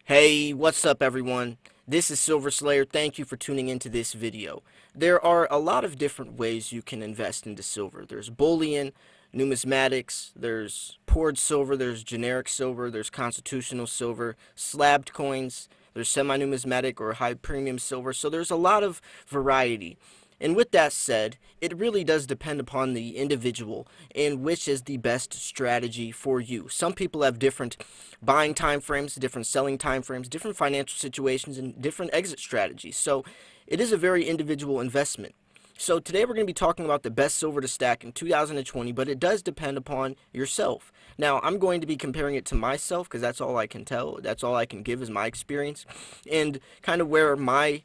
Hey, what's up everyone? This is Silver Slayer. Thank you for tuning into this video. There are a lot of different ways you can invest into silver. There's bullion, numismatics, there's poured silver, there's generic silver, there's constitutional silver, slabbed coins, there's semi-numismatic or high premium silver. So there's a lot of variety. And with that said, it really does depend upon the individual and which is the best strategy for you. Some people have different buying time frames, different selling time frames, different financial situations, and different exit strategies. So it is a very individual investment. So today we're going to be talking about the best silver to stack in 2020, but it does depend upon yourself. Now, I'm going to be comparing it to myself because that's all I can tell. That's all I can give is my experience and kind of where my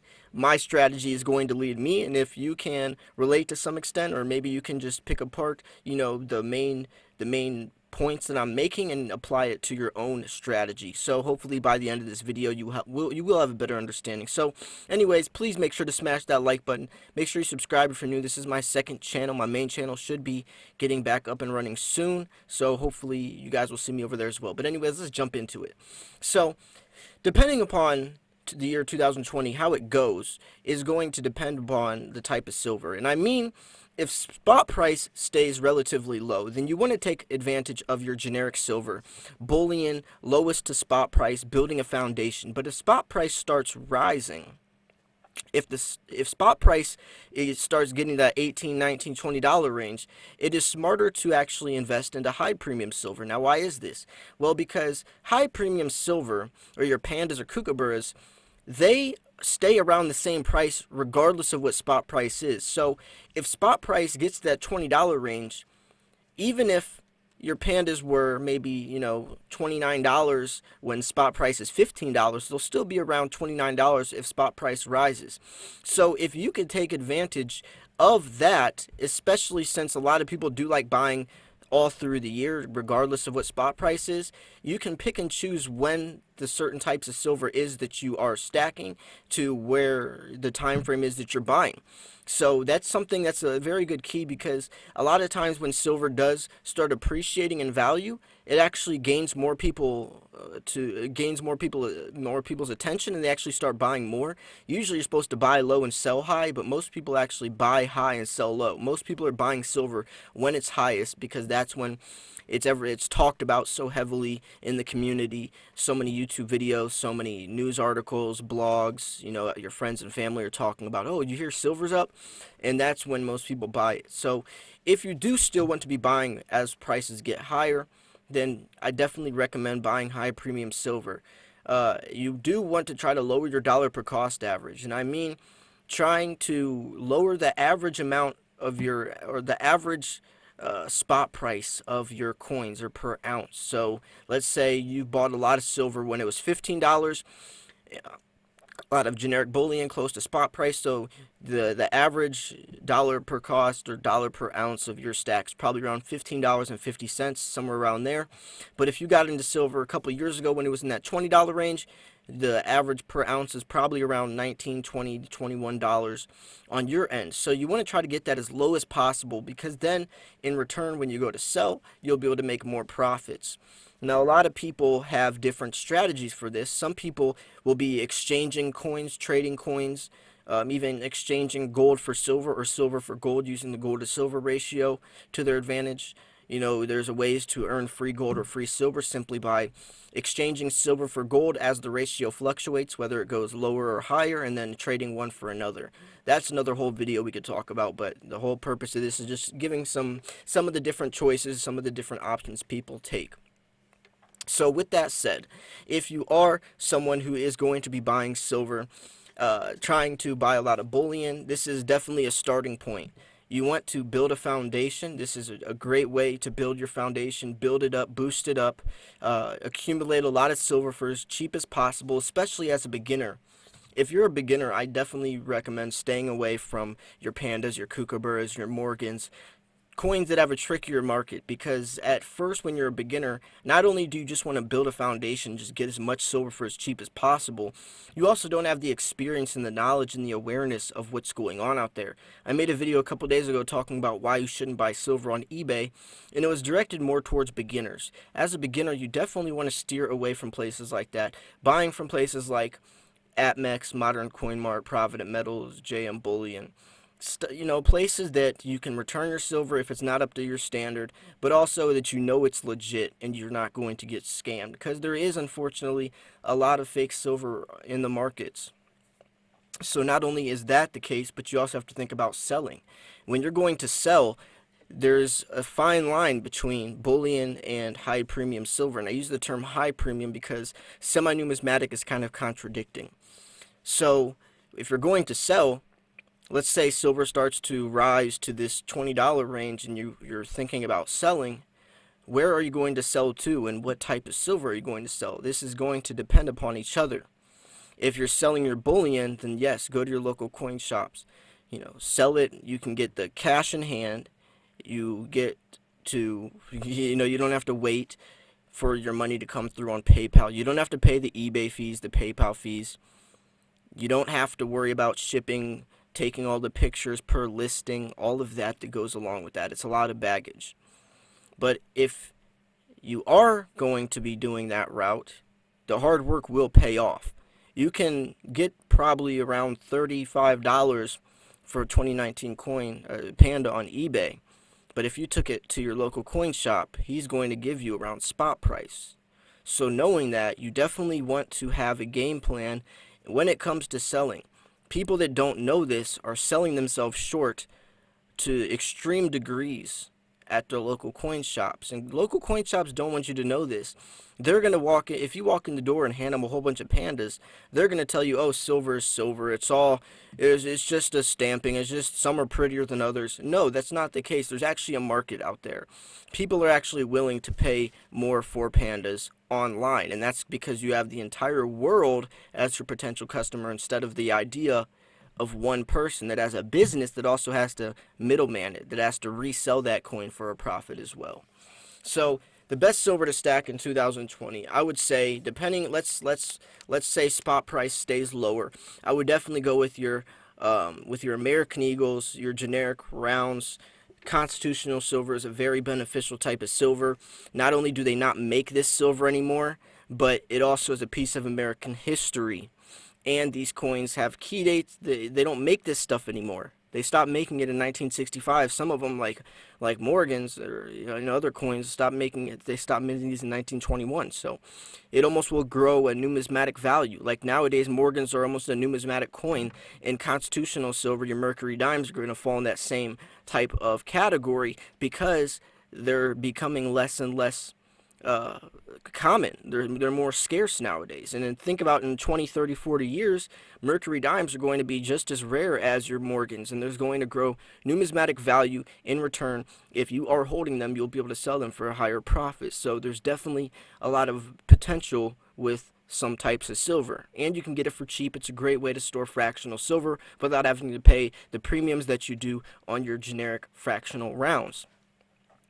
strategy is going to lead me, and if you can relate to some extent, or maybe you can just pick apart, the main points that I'm making and apply it to your own strategy. So hopefully by the end of this video you will have a better understanding. So anyways, please make sure to smash that like button. Make sure you subscribe if you're new. This is my second channel. My main channel should be getting back up and running soon, so hopefully you guys will see me over there as well. But anyways, let's jump into it. So depending upon the year 2020, how it goes is going to depend upon the type of silver. And I mean, if spot price stays relatively low, then you want to take advantage of your generic silver, bullion, lowest to spot price, building a foundation. But if spot price starts rising, if spot price starts getting that 18, 19, $20 range, it is smarter to actually invest into high premium silver. Now, why is this? Well, because high premium silver, or your pandas or kookaburras, they stay around the same price regardless of what spot price is. So if spot price gets to that $20 range, even if your pandas were maybe, $29 when spot price is $15, they'll still be around $29 if spot price rises. So if you could take advantage of that, especially since a lot of people do like buying all through the year, regardless of what spot price is, you can pick and choose when the certain types of silver is that you are stacking to where the time frame is that you're buying. So that's something that's a very good key, because a lot of times when silver does start appreciating in value, it actually gains more people more people's attention, and they actually start buying more. Usually you're supposed to buy low and sell high, but most people actually buy high and sell low. Most people are buying silver when it's highest, because that's when it's talked about so heavily in the community. So many YouTube videos, so many news articles, blogs, your friends and family are talking about, oh, you hear silver's up? And that's when most people buy it. So if you do still want to be buying as prices get higher, then I definitely recommend buying high premium silver. You do want to try to lower your dollar per cost average, and I mean trying to lower the average amount of the average spot price of your coins, or per ounce. So let's say you bought a lot of silver when it was $15, a lot of generic bullion close to spot price, so the average dollar per cost or dollar per ounce of your stacks probably around $15.50, somewhere around there. But if you got into silver a couple years ago when it was in that $20 range, the average per ounce is probably around $19, $20, $21 on your end. So you want to try to get that as low as possible, because then in return, when you go to sell, you'll be able to make more profits. Now, a lot of people have different strategies for this. Some people will be exchanging coins, trading coins, even exchanging gold for silver or silver for gold, using the gold to silver ratio to their advantage. There's ways to earn free gold or free silver simply by exchanging silver for gold as the ratio fluctuates, whether it goes lower or higher, and then trading one for another. That's another whole video we could talk about, but the whole purpose of this is just giving some of the different choices, some of the different options people take. So with that said, if you are someone who is going to be buying silver, trying to buy a lot of bullion, this is definitely a starting point. You want to build a foundation. This is a great way to build your foundation, build it up, boost it up, accumulate a lot of silver for as cheap as possible, especially as a beginner. If you're a beginner, I definitely recommend staying away from your pandas, your kookaburras, your Morgans. coins that have a trickier market, because at first when you're a beginner, not only do you just want to build a foundation, just get as much silver for as cheap as possible, you also don't have the experience and the knowledge and the awareness of what's going on out there. I made a video a couple days ago talking about why you shouldn't buy silver on eBay, and it was directed more towards beginners. As a beginner, you definitely want to steer away from places like that. Buying from places like APMEX, Modern Coin Mart, Provident Metals, JM Bullion, places that you can return your silver if it's not up to your standard, but also that you know it's legit and you're not going to get scammed, because there is unfortunately a lot of fake silver in the markets. So not only is that the case, but you also have to think about selling. When you're going to sell, there's a fine line between bullion and high premium silver, and I use the term high premium because semi-numismatic is kind of contradicting. So if you're going to sell, let's say silver starts to rise to this $20 range and you're thinking about selling, where are you going to sell to and what type of silver are you going to sell? This is going to depend upon each other. If you're selling your bullion, then yes, go to your local coin shops. Sell it. You can get the cash in hand. You get to, you don't have to wait for your money to come through on PayPal. You don't have to pay the eBay fees, the PayPal fees. You don't have to worry about shipping, taking all the pictures per listing, all of that goes along with that. It's a lot of baggage. But if you are going to be doing that route, the hard work will pay off. You can get probably around $35 for a 2019 coin, Panda, on eBay. But if you took it to your local coin shop, he's going to give you around spot price. So knowing that, you definitely want to have a game plan when it comes to selling. People that don't know this are selling themselves short to extreme degrees at their local coin shops. And local coin shops don't want you to know this. They're going to if you walk in the door and hand them a whole bunch of pandas, they're going to tell you, oh, silver is silver. It's just a stamping. It's just some are prettier than others. No, that's not the case. There's actually a market out there. People are actually willing to pay more for pandas online, and that's because you have the entire world as your potential customer instead of the idea of one person that has a business that also has to middleman it, that has to resell that coin for a profit as well. So the best silver to stack in 2020, I would say, depending, let's say spot price stays lower, I would definitely go with your American Eagles, your generic rounds. Constitutional silver is a very beneficial type of silver. Not only do they not make this silver anymore, but it also is a piece of American history. And these coins have key dates. They don't make this stuff anymore. They stopped making it in 1965. Some of them, like Morgan's or other coins, stopped making it. They stopped making these in 1921. So it almost will grow a numismatic value. Like nowadays, Morgan's are almost a numismatic coin. In constitutional silver, your Mercury dimes are going to fall in that same type of category because they're becoming less and less common. They're more scarce nowadays. And then think about in 20, 30, 40 years, Mercury dimes are going to be just as rare as your Morgans, and there's going to grow numismatic value in return. If you are holding them, you'll be able to sell them for a higher profit. So there's definitely a lot of potential with some types of silver, and you can get it for cheap. It's a great way to store fractional silver without having to pay the premiums that you do on your generic fractional rounds.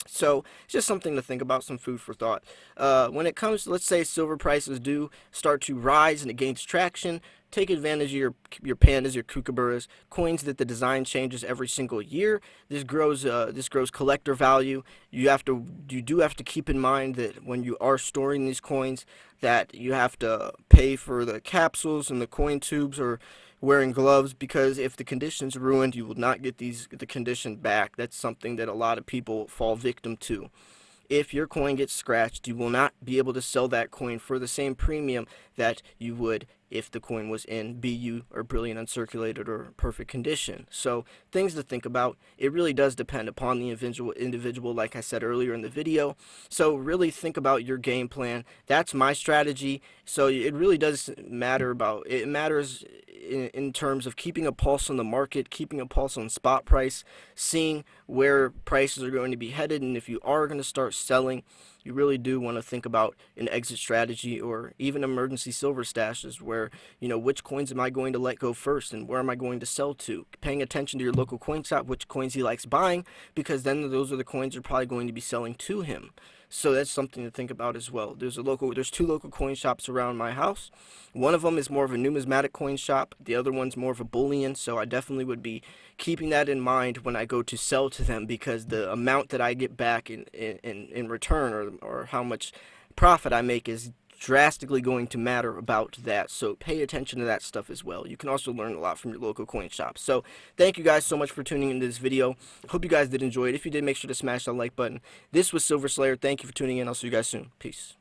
So it's just something to think about, some food for thought. When it comes to, let's say, silver prices do start to rise and it gains traction, take advantage of your pandas, your kookaburras, coins that the design changes every single year. This grows collector value. You do have to keep in mind that when you are storing these coins, that you have to pay for the capsules and the coin tubes, or wearing gloves, because if the condition's ruined, you will not get the condition back. That's something that a lot of people fall victim to. If your coin gets scratched, you will not be able to sell that coin for the same premium that you would if the coin was in BU or brilliant uncirculated or perfect condition. So things to think about. It really does depend upon the individual, like I said earlier in the video. So really think about your game plan. That's my strategy. So it really does matter it matters in terms of keeping a pulse on the market, keeping a pulse on spot price, seeing where prices are going to be headed, and if you are going to start selling, you really do want to think about an exit strategy or even emergency silver stashes where, which coins am I going to let go first and where am I going to sell to? Paying attention to your local coin shop, which coins he likes buying, because then those are the coins you're probably going to be selling to him. So that's something to think about as well. There's two local coin shops around my house. One of them is more of a numismatic coin shop. The other one's more of a bullion. So I definitely would be keeping that in mind when I go to sell to them, because the amount that I get back in return, or how much profit I make, is drastically going to matter about that. So pay attention to that stuff as well. You can also learn a lot from your local coin shop. So thank you guys so much for tuning into this video. Hope you guys did enjoy it. If you did, make sure to smash that like button. This was Silver Slayer. Thank you for tuning in. I'll see you guys soon. Peace.